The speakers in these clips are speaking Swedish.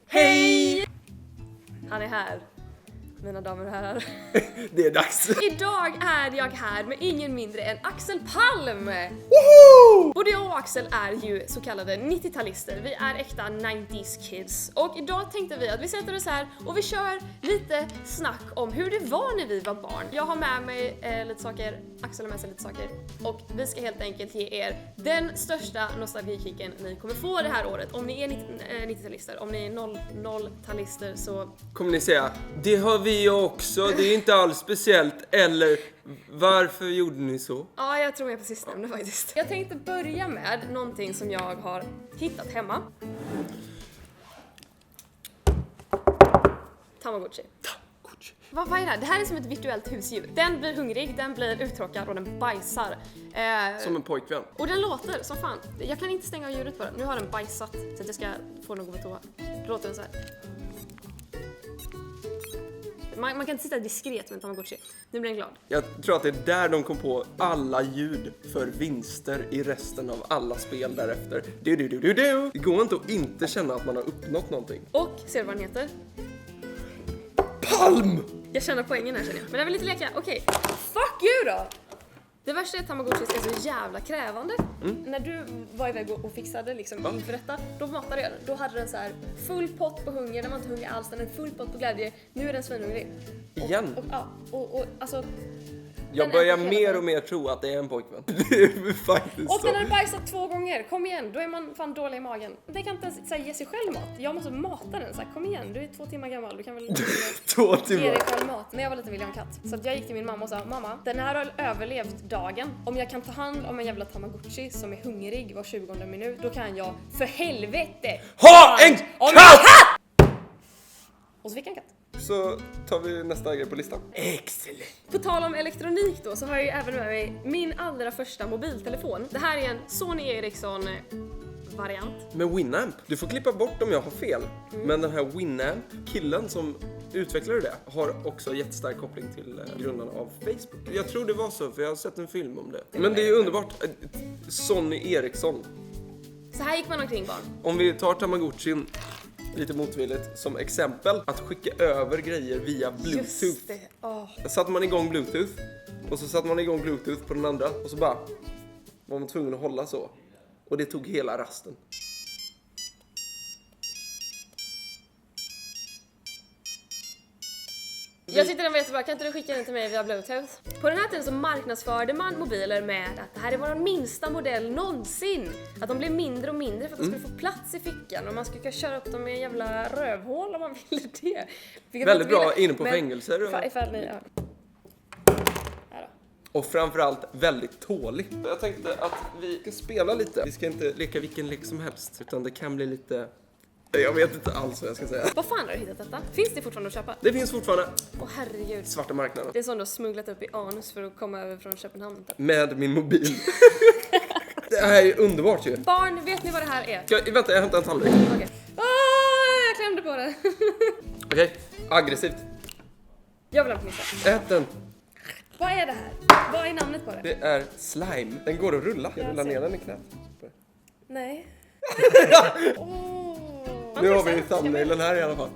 Hej! Han är här, mina damer och herrar. Det är dags. Idag är jag här med ingen mindre än Axel Palm. Woho! Både jag och Axel är ju så kallade 90-talister. Vi är äkta 90s kids. Och idag tänkte vi att vi sätter oss här och vi kör lite snack om hur det var när vi var barn. Jag har med mig lite saker, Axel har med sig lite saker. Och vi ska helt enkelt ge er den största nostalgikicken ni kommer få det här året. Om ni är 90-talister, om ni är 00-talister så... Kommer ni säga, det har vi också, det är inte alls speciellt, eller varför gjorde ni så? Ja, jag tror jag på sistnämnda faktiskt. Jag tänkte börja med någonting som jag har hittat hemma. Tamagotchi. Vad är det här? Det här är som ett virtuellt husdjur. Den blir hungrig, den blir uttråkad och den bajsar. Som en pojkvän. Och den låter som fan. Jag kan inte stänga av ljudet på den. Nu har den bajsat så att jag ska få den att gå på toa. Låter den så här. Man kan inte sitta diskret med en Tamagotchi. Nu blir den glad. Jag tror att det är där de kom på alla ljud för vinster i resten av alla spel därefter. Det går inte att inte känna att man har uppnått någonting. Och ser du vad den heter? Palm! Jag känner poängen här, känner jag. Men jag vill lite leka. Okej. Fuck you då! Det värsta är att Tamagotchi är så jävla krävande. När du var iväg och fixade liksom inför detta, då matade jag den. Då hade den så här full pott på hunger, den var inte hungrig alls, den hade full pott på glädje. Nu är den svinhungrig. Igen? Och alltså... Jag börjar mer och mer tro att det är en pojkvän. Det är faktiskt och så. den hade bajsat 2 gånger, kom igen, då är man fan dålig i magen. Den kan inte ens så här, ge sig själv mat. Jag måste mata den, så här, kom igen, du är 2 timmar gammal, du kan väl 2 timmar. ge dig själv mat. När jag var liten ville jag ha en katt. Så att jag gick till min mamma och sa, mamma, den här har överlevt dagen. Om jag kan ta hand om en jävla Tamagotchi som är hungrig var 20:e minut, då kan jag för helvete ha en katt! Och så fick jag en katt. Så tar vi nästa grej på listan. Excellent. På tal om elektronik då, så har jag ju även med mig min allra första mobiltelefon. Det här är en Sony Ericsson variant. Med Winamp. Du får klippa bort om jag har fel. Men den här Winamp, killen som utvecklade det, har också jättestark koppling till grundarna av Facebook. Jag tror det var så, för jag har sett en film om det. Men det är underbart. Sony Ericsson. Så här gick man omkring barn. Om vi tar Tamagotchin lite motvilligt som exempel, att skicka över grejer via Bluetooth. Just det. Satte man igång Bluetooth och så satte man igång Bluetooth på den andra och så bara var man tvungen att hålla så. Och det tog hela rasten. Jag sitter där och vet bara, kan inte du skicka den till mig via Bluetooth? På den här tiden så marknadsförde man mobiler med att det här är vår minsta modell någonsin. Att de blev mindre och mindre för att de skulle få plats i fickan och man skulle kunna köra upp dem i en jävla rövhål om man ville det. Väldigt bra inne på fängelser. Ifall ni, ja. Här då. Och framförallt väldigt tålig. Jag tänkte att vi ska spela lite. Vi ska inte leka vilken lek som helst, utan det kan bli lite... Jag vet inte alls vad jag ska säga. Vad fan har du hittat detta? Finns det fortfarande att köpa? Det finns fortfarande. Åh herregud. Svarta marknaden. Det är sånt du har smugglat upp i anus för att komma över från Köpenhamn. Med min mobil. Det här är underbart ju. Barn, vet ni vad det här är? Vänta, jag hämtar en tallrik. Okej. Jag klämde på det. Okej, aggressivt. Jag vill ha en fnissa. Ät den. Vad är det här? Vad är namnet på det? Det är slime. Den går att rulla. Jag rullar ner den i knät. Nej. Nu har vi thumbnailen här i alla fall.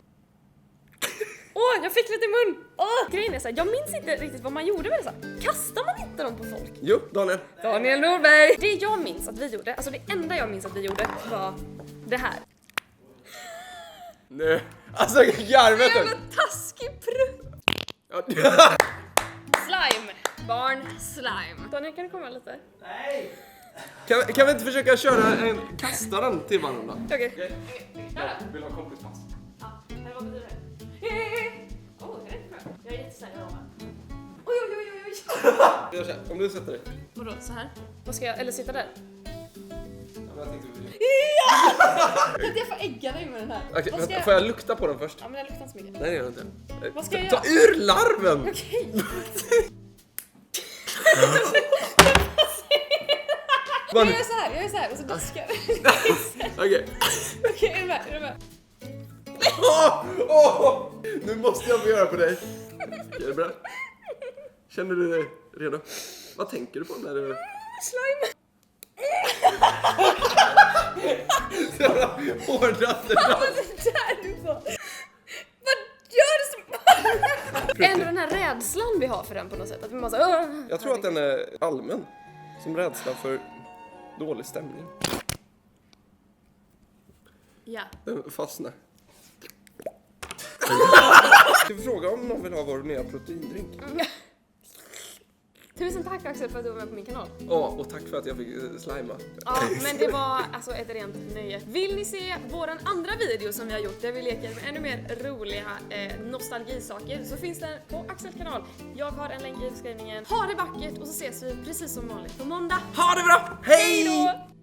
Jag fick lite i mun. Grejen är så här, jag minns inte riktigt vad man gjorde med det så här. Kastar man inte dem på folk? Jo, Daniel. Daniel Norberg. Det jag minns att vi gjorde, alltså det enda jag minns att vi gjorde var det här. Nej. Alltså, garvet. Jävla taskig prutt. Slime. Barn, slime. Daniel, kan du komma lite? Nej! Kan vi inte försöka köra en kastaren till varandra? Okej. Jag vill ha kompispass. Ja, vad betyder det? Det är inte skönt. Jag är jättesnäll. Oj. Jag känner, om du sätter dig. Vadå, så här? Vad ska jag, eller sitta där? Jag tänkte Att jag får ägga dig med den här. Okej, Vad ska vänta, får jag lukta på den först? Ja, men den luktar inte så mycket. Nej, det gör jag inte. Vad ska jag Ta ur larven! Okej. Jag gör så här och så diskar. Okej. Okej, är du med? Nu måste jag få göra på dig. Är du bra? Känner du dig redo? Vad tänker du på när du... Slime. Hårdaste Vad var det där du var? Vad gör du så? Ändå den här rädslan vi har för den på något sätt. Att vi måste... Jag tror att den är allmän. Som rädsla för dålig stämning. Ja. Den fastnar. Ska vi fråga om någon vill ha vår nya proteindrink? Tusen tack Axel för att du var med på min kanal. Ja, och tack för att jag fick slima. Ja, men det var alltså ett rent nöje. Vill ni se våran andra video som vi har gjort där vi leker med ännu mer roliga nostalgisaker så finns den på Axels kanal. Jag har en länk i beskrivningen. Ha det vackert och så ses vi precis som vanligt på måndag. Ha det bra! Hej! Hej då!